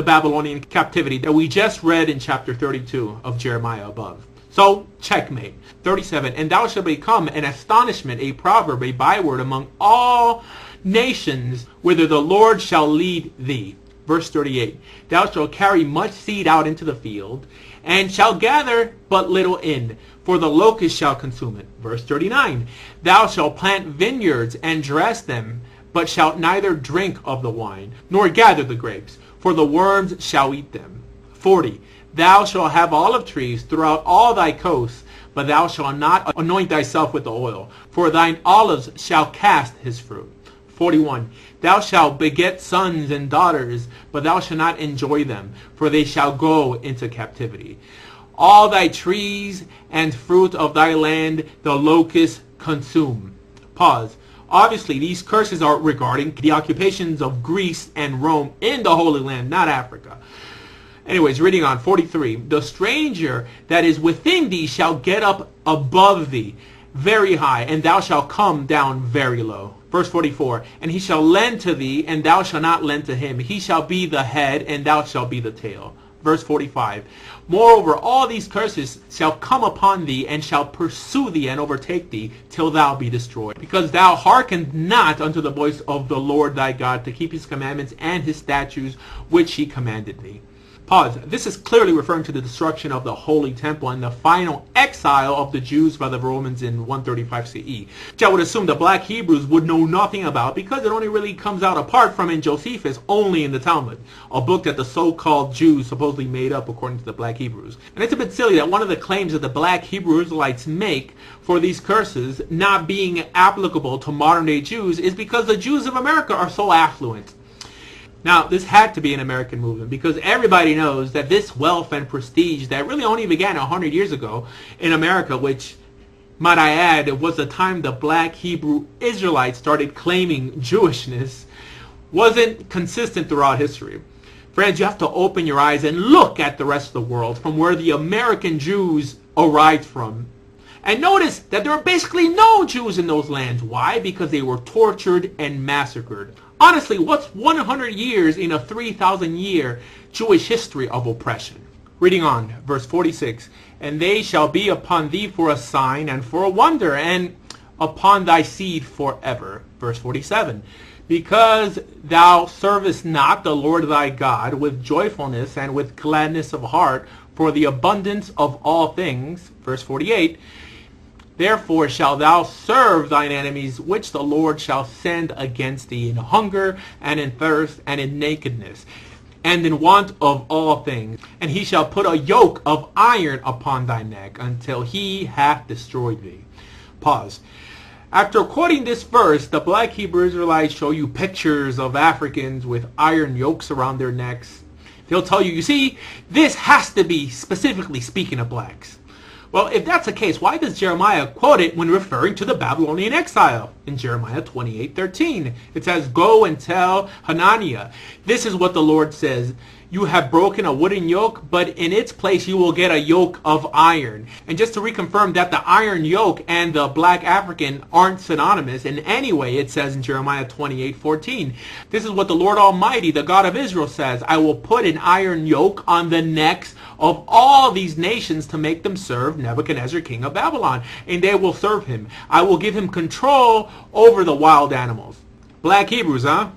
the Babylonian captivity that we just read in chapter 32 of Jeremiah above. So, checkmate. 37, and thou shalt become an astonishment, a proverb, a byword among all nations, whither the Lord shall lead thee. Verse 38, thou shalt carry much seed out into the field, and shall gather but little in, for the locust shall consume it. Verse 39, thou shalt plant vineyards and dress them, but shalt neither drink of the wine, nor gather the grapes, for the worms shall eat them. 40, thou shalt have olive trees throughout all thy coasts, but thou shalt not anoint thyself with the oil, for thine olives shall cast his fruit. 41, thou shalt beget sons and daughters, but thou shalt not enjoy them, for they shall go into captivity. All thy trees and fruit of thy land the locusts consume. Pause. Obviously, these curses are regarding the occupations of Greece and Rome in the Holy Land, not Africa. Anyways, reading on, 43. The stranger that is within thee shall get up above thee very high, and thou shalt come down very low. Verse 44. And he shall lend to thee, and thou shalt not lend to him. He shall be the head, and thou shalt be the tail. Verse 45. Moreover, all these curses shall come upon thee, and shall pursue thee and overtake thee, till thou be destroyed. Because thou hearkened not unto the voice of the Lord thy God, to keep his commandments and his statutes, which he commanded thee. Pause. This is clearly referring to the destruction of the Holy Temple and the final exile of the Jews by the Romans in 135 CE, which I would assume the Black Hebrews would know nothing about, because it only really comes out apart from in Josephus only in the Talmud, a book that the so-called Jews supposedly made up according to the Black Hebrews. And it's a bit silly that one of the claims that the Black Hebrew Israelites make for these curses not being applicable to modern-day Jews is because the Jews of America are so affluent. Now, this had to be an American movement, because everybody knows that this wealth and prestige that really only began 100 years ago in America, which, might I add, was the time the Black Hebrew Israelites started claiming Jewishness, wasn't consistent throughout history. Friends, you have to open your eyes and look at the rest of the world from where the American Jews arrived from. And notice that there are basically no Jews in those lands. Why? Because they were tortured and massacred. Honestly, what's 100 years in a 3,000-year Jewish history of oppression? Reading on, verse 46. And they shall be upon thee for a sign and for a wonder, and upon thy seed forever. Verse 47. Because thou servest not the Lord thy God with joyfulness and with gladness of heart for the abundance of all things. Verse 48. Therefore shalt thou serve thine enemies, which the Lord shall send against thee in hunger and in thirst and in nakedness and in want of all things. And he shall put a yoke of iron upon thy neck until he hath destroyed thee. Pause. After quoting this verse, the Black Hebrew Israelites show you pictures of Africans with iron yokes around their necks. They'll tell you, you see, this has to be specifically speaking of blacks. Well, if that's the case, why does Jeremiah quote it when referring to the Babylonian exile? In Jeremiah 28:13, it says, Go and tell Hananiah, this is what the Lord says, you have broken a wooden yoke, but in its place you will get a yoke of iron. And just to reconfirm that the iron yoke and the black African aren't synonymous in any way, it says in Jeremiah 28:14, this is what the Lord Almighty, the God of Israel, says, I will put an iron yoke on the necks of all these nations to make them serve Nebuchadnezzar, king of Babylon, and they will serve him. I will give him control over the wild animals. Black Hebrews, huh?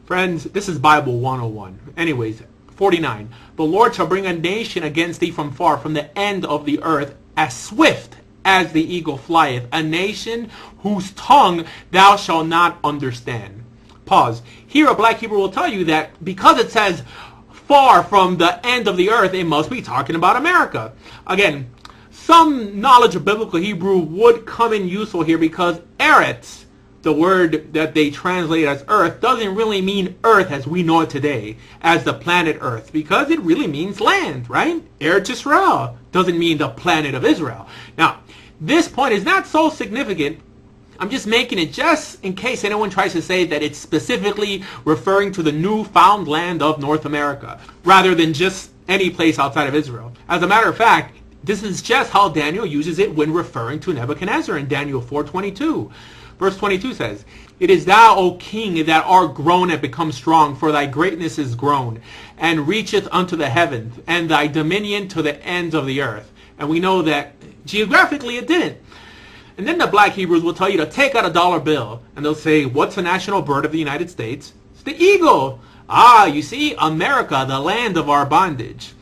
Friends, this is Bible 101. Anyways, 49. The Lord shall bring a nation against thee from far, from the end of the earth, as swift as the eagle flieth, a nation whose tongue thou shalt not understand. Pause. Here a Black Hebrew will tell you that because it says far from the end of the earth, it must be talking about America. Again, some knowledge of biblical Hebrew would come in useful here, because Eretz, the word that they translate as earth, doesn't really mean earth as we know it today, as the planet earth, because it really means land, right? Eretz Israel doesn't mean the planet of Israel. Now, this point is not so significant. I'm just making it just in case anyone tries to say that it's specifically referring to the newfound land of North America, rather than just any place outside of Israel. As a matter of fact, this is just how Daniel uses it when referring to Nebuchadnezzar in Daniel 4:22. Verse 22 says, "It is thou, O king, that art grown and become strong, for thy greatness is grown, and reacheth unto the heavens, and thy dominion to the ends of the earth." And we know that geographically it didn't. And then the black Hebrews will tell you to take out a dollar bill, and they'll say, "What's the national bird of the United States?" It's the eagle. Ah, you see, America, the land of our bondage.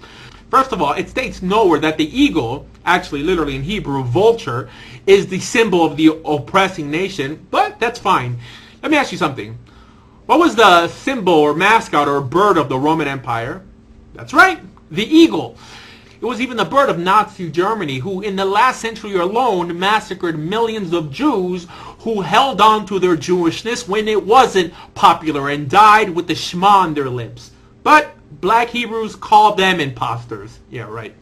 First of all, it states nowhere that the eagle, actually literally in Hebrew, vulture, is the symbol of the oppressing nation, but that's fine. Let me ask you something. What was the symbol or mascot or bird of the Roman Empire? That's right, the eagle. It was even the bird of Nazi Germany, who in the last century alone massacred millions of Jews who held on to their Jewishness when it wasn't popular and died with the Shema on their lips. But black Hebrews called them imposters. Yeah, right.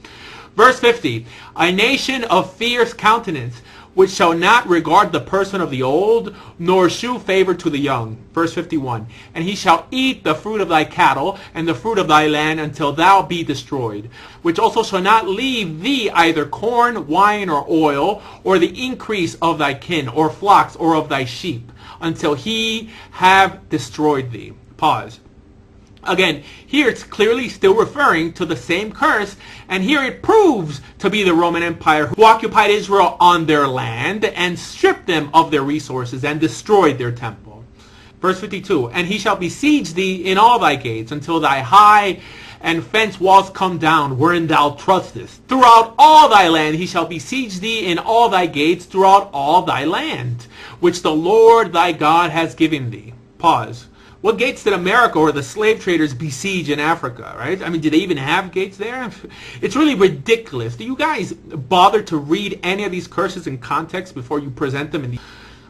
Verse 50, "A nation of fierce countenance, which shall not regard the person of the old, nor shew favor to the young." Verse 51, "And he shall eat the fruit of thy cattle, and the fruit of thy land, until thou be destroyed. Which also shall not leave thee either corn, wine, or oil, or the increase of thy kin, or flocks, or of thy sheep, until he have destroyed thee." Pause. Again, here it's clearly still referring to the same curse, and here it proves to be the Roman Empire who occupied Israel on their land and stripped them of their resources and destroyed their temple. Verse 52, "And he shall besiege thee in all thy gates, until thy high and fence walls come down, wherein thou trustest. Throughout all thy land he shall besiege thee in all thy gates, throughout all thy land, which the Lord thy God has given thee." Pause. What gates did America or the slave traders besiege in Africa, right? I mean, did they even have gates there? It's really ridiculous. Do you guys bother to read any of these curses in context before you present them in the...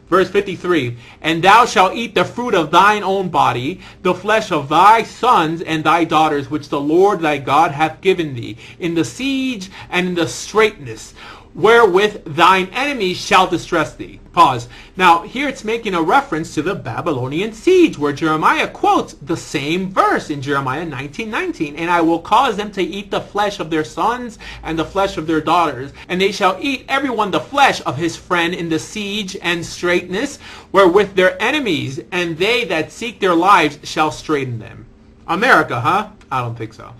Verse 53, "And thou shalt eat the fruit of thine own body, the flesh of thy sons and thy daughters, which the Lord thy God hath given thee, in the siege and in the straitness, wherewith thine enemies shall distress thee." Pause. Now, here it's making a reference to the Babylonian siege, where Jeremiah quotes the same verse in Jeremiah 19:19. "And I will cause them to eat the flesh of their sons and the flesh of their daughters, and they shall eat every one the flesh of his friend in the siege and straitness, wherewith their enemies and they that seek their lives shall straiten them." America, huh? I don't think so.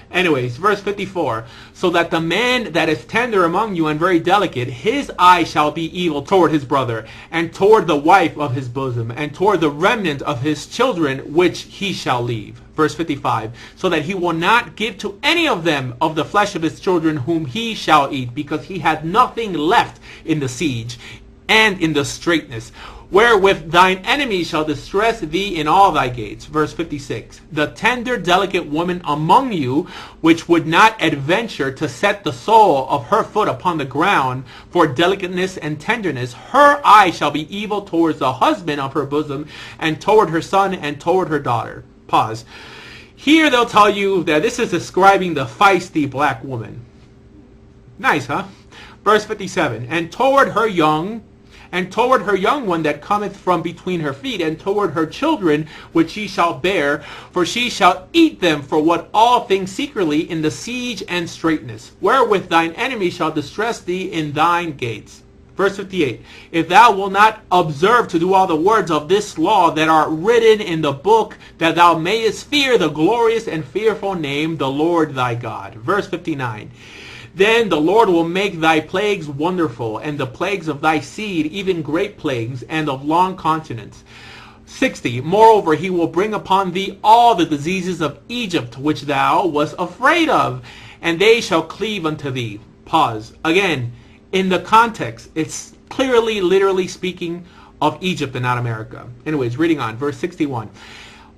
Anyways, verse 54, "So that the man that is tender among you and very delicate, his eye shall be evil toward his brother, and toward the wife of his bosom, and toward the remnant of his children, which he shall leave." Verse 55, "So that he will not give to any of them of the flesh of his children whom he shall eat, because he had nothing left in the siege and in the straitness, wherewith thine enemies shall distress thee in all thy gates." Verse 56, "The tender, delicate woman among you, which would not adventure to set the sole of her foot upon the ground for delicateness and tenderness, her eye shall be evil towards the husband of her bosom, and toward her son, and toward her daughter." Pause. Here they'll tell you that this is describing the feisty black woman. Nice, huh? Verse 57, "And toward her young one that cometh from between her feet, and toward her children which she shall bear, for she shall eat them for what all things secretly in the siege and straitness, wherewith thine enemy shall distress thee in thine gates." Verse 58, "If thou wilt not observe to do all the words of this law that are written in the book, that thou mayest fear the glorious and fearful name, the Lord thy God." Verse 59, "Then the Lord will make thy plagues wonderful, and the plagues of thy seed, even great plagues, and of long continence." 60, "Moreover, he will bring upon thee all the diseases of Egypt, which thou wast afraid of, and they shall cleave unto thee." Pause. Again, in the context, it's clearly, literally speaking of Egypt and not America. Anyways, reading on, verse 61.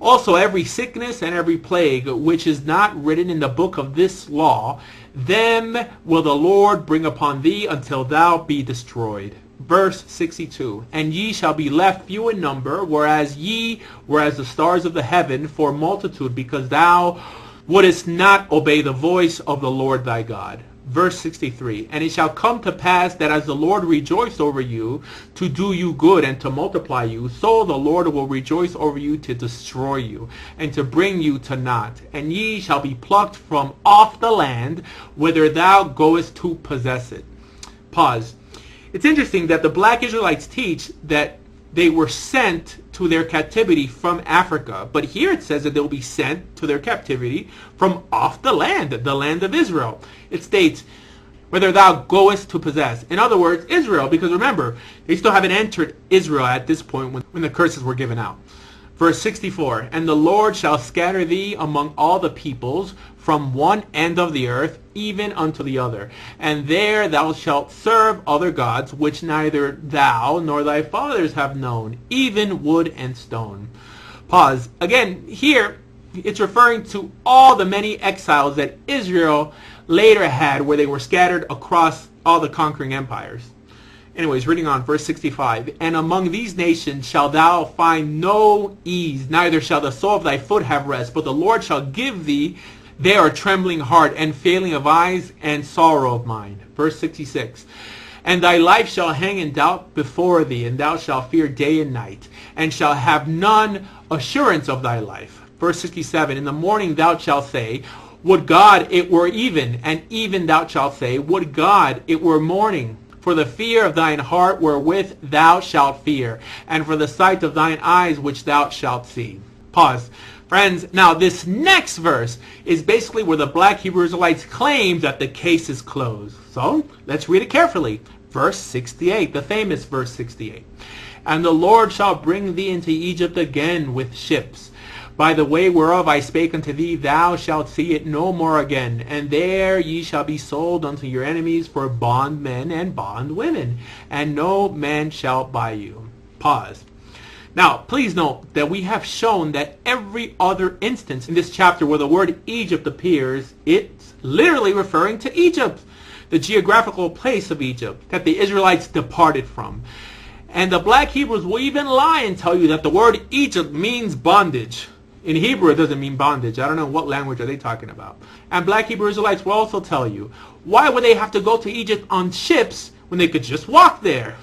"Also every sickness and every plague which is not written in the book of this law, them will the Lord bring upon thee until thou be destroyed." Verse 62, "And ye shall be left few in number, whereas ye were as the stars of the heaven for multitude, because thou wouldest not obey the voice of the Lord thy God." Verse 63, "And it shall come to pass that as the Lord rejoiced over you to do you good and to multiply you, so the Lord will rejoice over you to destroy you and to bring you to naught. And ye shall be plucked from off the land whither thou goest to possess it." Pause. It's interesting that the black Israelites teach that they were sent to their captivity from Africa. But here it says that they'll be sent to their captivity from off the land of Israel. It states, whether thou goest to possess. In other words, Israel, because remember, they still haven't entered Israel at this point when the curses were given out. Verse 64, and the Lord shall scatter thee among all the peoples from one end of the earth even unto the other. And there thou shalt serve other gods, which neither thou nor thy fathers have known, even wood and stone. Pause. Again, here it's referring to all the many exiles that Israel later had, where they were scattered across all the conquering empires. Anyways, reading on, verse 65. And among these nations shalt thou find no ease, neither shall the sole of thy foot have rest, but the Lord shall give thee there a trembling heart, and failing of eyes, and sorrow of mind. Verse 66. And thy life shall hang in doubt before thee, and thou shalt fear day and night, and shalt have none assurance of thy life. Verse 67. In the morning thou shalt say, would God it were even, and even thou shalt say, would God it were morning. For the fear of thine heart wherewith thou shalt fear, and for the sight of thine eyes which thou shalt see. Pause. Friends, now this next verse is basically where the Black Hebrew Israelites claim that the case is closed. So, let's read it carefully. Verse 68, the famous verse 68. And the Lord shall bring thee into Egypt again with ships. By the way whereof I spake unto thee, thou shalt see it no more again. And there ye shall be sold unto your enemies for bondmen and bondwomen, and no man shall buy you. Pause. Now, please note that we have shown that every other instance in this chapter where the word Egypt appears, it's literally referring to Egypt, the geographical place of Egypt that the Israelites departed from. And the Black Hebrews will even lie and tell you that the word Egypt means bondage. In Hebrew, it doesn't mean bondage. I don't know what language are they talking about. And Black Hebrew Israelites will also tell you, why would they have to go to Egypt on ships when they could just walk there?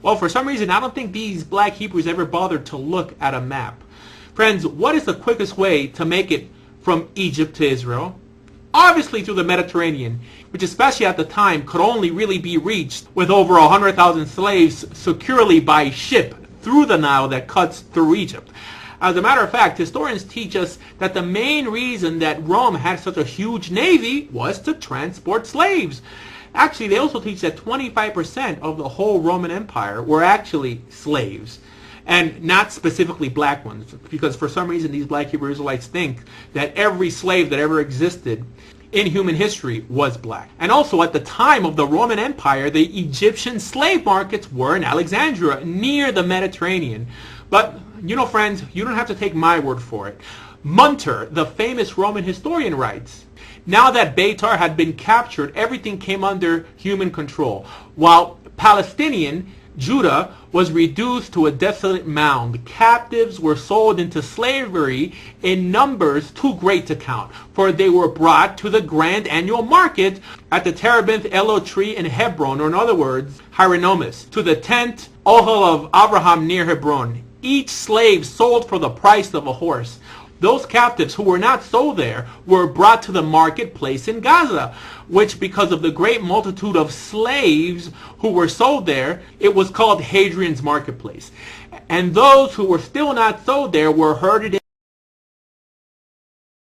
Well, for some reason, I don't think these Black Hebrews ever bothered to look at a map. Friends, what is the quickest way to make it from Egypt to Israel? Obviously through the Mediterranean, which especially at the time could only really be reached with over 100,000 slaves securely by ship through the Nile that cuts through Egypt. As a matter of fact, historians teach us that the main reason that Rome had such a huge navy was to transport slaves. Actually, they also teach that 25% of the whole Roman Empire were actually slaves, and not specifically black ones, because for some reason these Black Hebrew Israelites think that every slave that ever existed in human history was black. And also at the time of the Roman Empire, the Egyptian slave markets were in Alexandria, near the Mediterranean. But, you know, friends, you don't have to take my word for it. Munter, the famous Roman historian, writes, now that Beitar had been captured, everything came under human control, while Palestinian Judah was reduced to a desolate mound. Captives were sold into slavery in numbers too great to count, for they were brought to the grand annual market at the terebinth Elo tree in Hebron, or in other words, Hieronymus, to the tent Ohel of Abraham near Hebron. Each slave sold for the price of a horse. Those captives who were not sold there were brought to the marketplace in Gaza, which, because of the great multitude of slaves who were sold there, it was called Hadrian's marketplace. And those who were still not sold there were herded